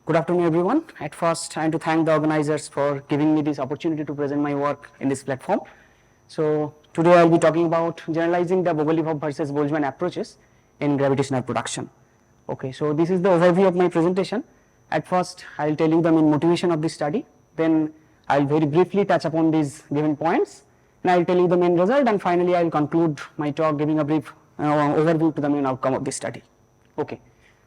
Good afternoon, everyone. At first, I want to thank the organizers for giving me this opportunity to present my work in this platform. So today I'll be talking about generalizing the Bogoliubov versus Boltzmann approaches in gravitational production. Okay, so this is the overview of my presentation. At first, I'll tell you the main motivation of this study. Then I'll very briefly touch upon these given points. And I'll tell you the main result, and finally I'll conclude my talk giving a brief overview to the main outcome of this study. Okay,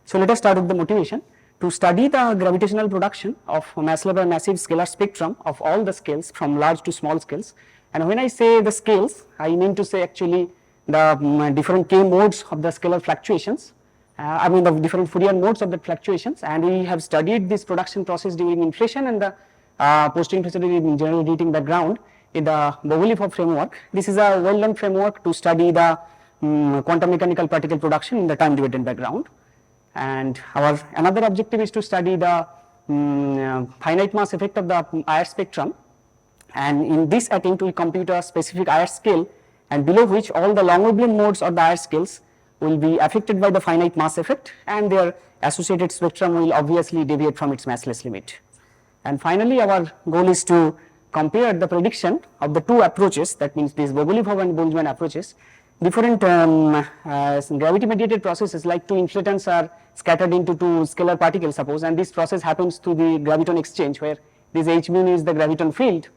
so let us start with the motivation. To study the gravitational production of mass level massive scalar spectrum of all the scales from large to small scales. And when I say the scales, I mean to say actually the different k modes of the scalar fluctuations. The different Fourier modes of the fluctuations, and we have studied this production process during inflation and the post-inflationary general heating background in the Bogoliubov framework. This is a well-known framework to study the quantum mechanical particle production in the time-dependent background. And our another objective is to study the finite mass effect of the IR spectrum, and in this attempt we compute a specific IR scale, and below which all the long wavelength modes of the IR scales will be affected by the finite mass effect, and their associated spectrum will obviously deviate from its massless limit. And finally, our goal is to compare the prediction of the two approaches, that means these Bogoliubov and Boltzmann approaches. Different gravity mediated processes like two inflatons are scattered into two scalar particles, suppose, and this process happens through the graviton exchange, where this h mu is the graviton field,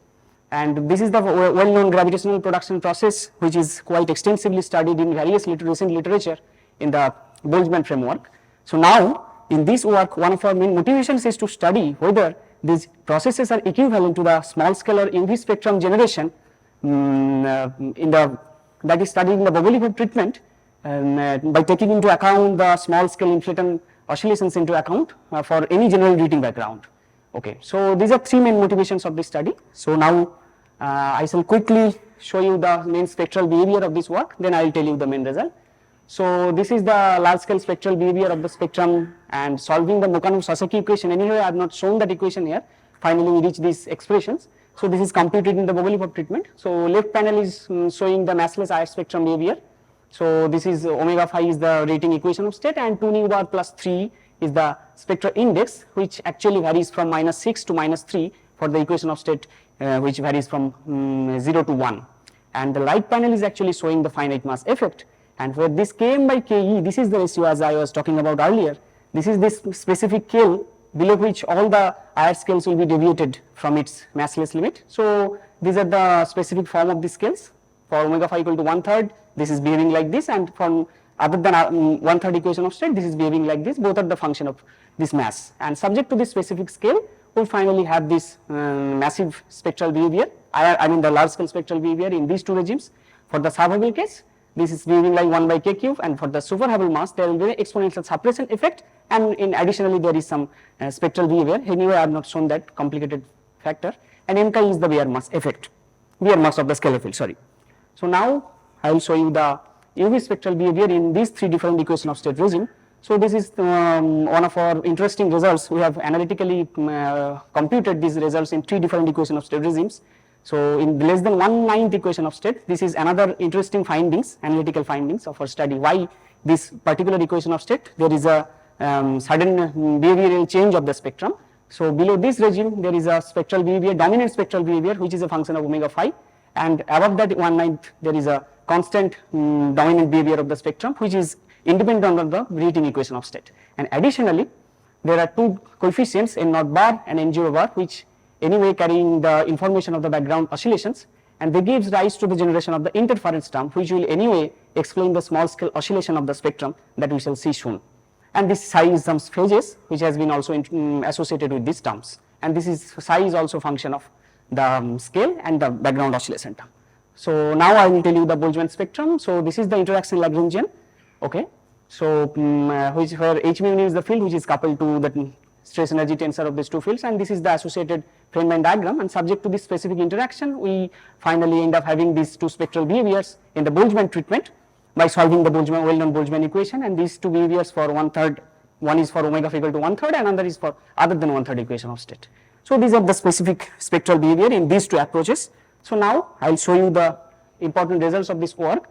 and this is the well known gravitational production process, which is quite extensively studied in various recent literature in the Boltzmann framework. So now in this work, one of our main motivations is to study whether these processes are equivalent to the small scalar UV spectrum generation that is studied in the Bogoliubov treatment, by taking into account the small scale inflaton oscillations into account for any general heating background. Okay, so these are three main motivations of this study. So now I shall quickly show you the main spectral behavior of this work, then I will tell you the main result. So this is the large scale spectral behavior of the spectrum, and solving the Mukhanov-Sasaki equation. Anyway, I have not shown that equation here. Finally, we reach these expressions. So this is computed in the Bogoliubov treatment. So left panel is showing the massless IR spectrum behavior. So this is omega phi is the rating equation of state, and 2 nu bar plus 3 is the spectral index, which actually varies from -6 to -3 for the equation of state, which varies from 0 to 1. And the right panel is actually showing the finite mass effect, and where this Km by Ke, this is the ratio as I was talking about earlier. This is this specific scale below which all the IR scales will be deviated from its massless limit. So these are the specific form of the scales. For omega phi equal to 1/3, this is behaving like this, and from other than 1/3 equation of state, this is behaving like this. Both are the function of this mass, and subject to this specific scale, we'll finally have this massive spectral behavior. The large scale spectral behavior in these two regimes. For the sub-Hubble case, this is behaving like 1 by k cube, and for the super Hubble mass, there will be an exponential suppression effect, and in additionally there is some spectral behavior. Anyway, I have not shown that complicated factor, and m chi is the Bayer mass effect, Bayer mass of the scalar field. Sorry. So now I will show you the UV spectral behavior in these three different equation of state regime. So this is one of our interesting results. We have analytically computed these results in three different equation of state regimes. So in less than 1/9 equation of state, this is another interesting findings, analytical findings of our study. Why this particular equation of state, there is a sudden behavioral change of the spectrum. So below this regime, there is a spectral behavior, dominant spectral behavior, which is a function of omega phi, and above that 1/9 there is a constant dominant behavior of the spectrum, which is independent of the rating equation of state. And additionally, there are two coefficients, n0 bar and n0 bar, which anyway carrying the information of the background oscillations, and they gives rise to the generation of the interference term, which will anyway explain the small scale oscillation of the spectrum that we shall see soon. And this psi is some phases, which has been also associated with these terms, and this is psi is also function of the scale and the background oscillation term. So now I will tell you the Boltzmann spectrum. So this is the interaction Lagrangian. Okay, so where h mu is the field which is coupled to the stress energy tensor of these two fields, and this is the associated Feynman diagram, and subject to this specific interaction, we finally end up having these two spectral behaviors in the Boltzmann treatment by solving the Boltzmann well-known Boltzmann equation, and these two behaviors for 1/3, one is for omega phi equal to 1/3, and another is for other than 1/3 equation of state. So these are the specific spectral behavior in these two approaches. So now I will show you the important results of this work.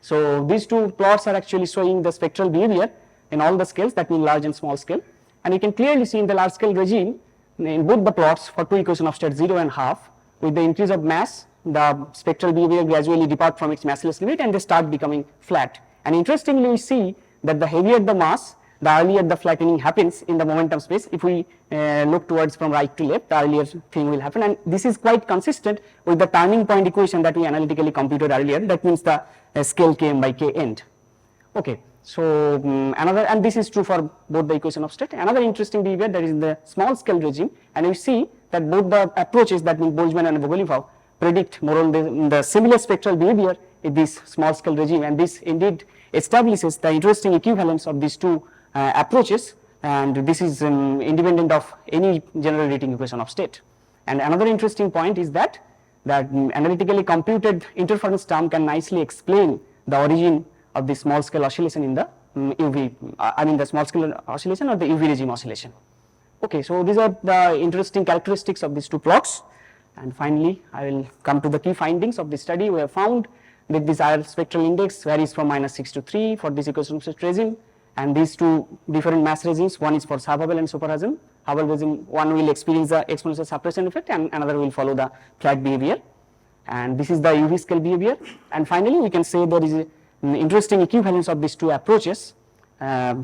So these two plots are actually showing the spectral behavior in all the scales, that means large and small scale. And you can clearly see in the large scale regime, in both the plots for two equation of state 0 and half, with the increase of mass, the spectral behavior gradually depart from its massless limit and they start becoming flat. And interestingly, we see that the heavier the mass, the earlier the flattening happens in the momentum space. If we look towards from right to left, the earlier thing will happen, and this is quite consistent with the turning point equation that we analytically computed earlier. That means the scale km by k end. Okay, so another, and this is true for both the equation of state. Another interesting behavior that is in the small scale regime, and we see that both the approaches, that means Boltzmann and Bogoliubov, predict more or less the similar spectral behavior in this small scale regime, and this indeed establishes the interesting equivalence of these two approaches, and this is independent of any general rating equation of state. And another interesting point is that analytically computed interference term can nicely explain the origin of the small scale oscillation in the the small scale oscillation or the UV regime oscillation. Okay, so these are the interesting characteristics of these two plots. And finally, I will come to the key findings of the study. We have found that this IR spectral index varies from -6 to 3 for this equation of state regime, and these two different mass regimes, one is for sub-Hubble and super-Hubble. Hubble regime, one will experience the exponential suppression effect and another will follow the flat behavior, and this is the UV scale behavior. And finally, we can say there is an interesting equivalence of these two approaches,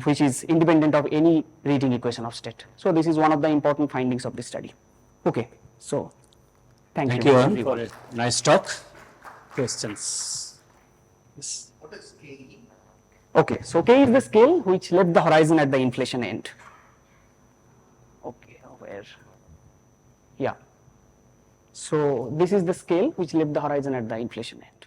which is independent of any rating equation of state. So this is one of the important findings of this study. Okay, so thank you Arun, for a nice talk. Questions? Yes. What is K? Okay, so K is the scale which left the horizon at the inflation end. Okay, where? Yeah. So this is the scale which left the horizon at the inflation end.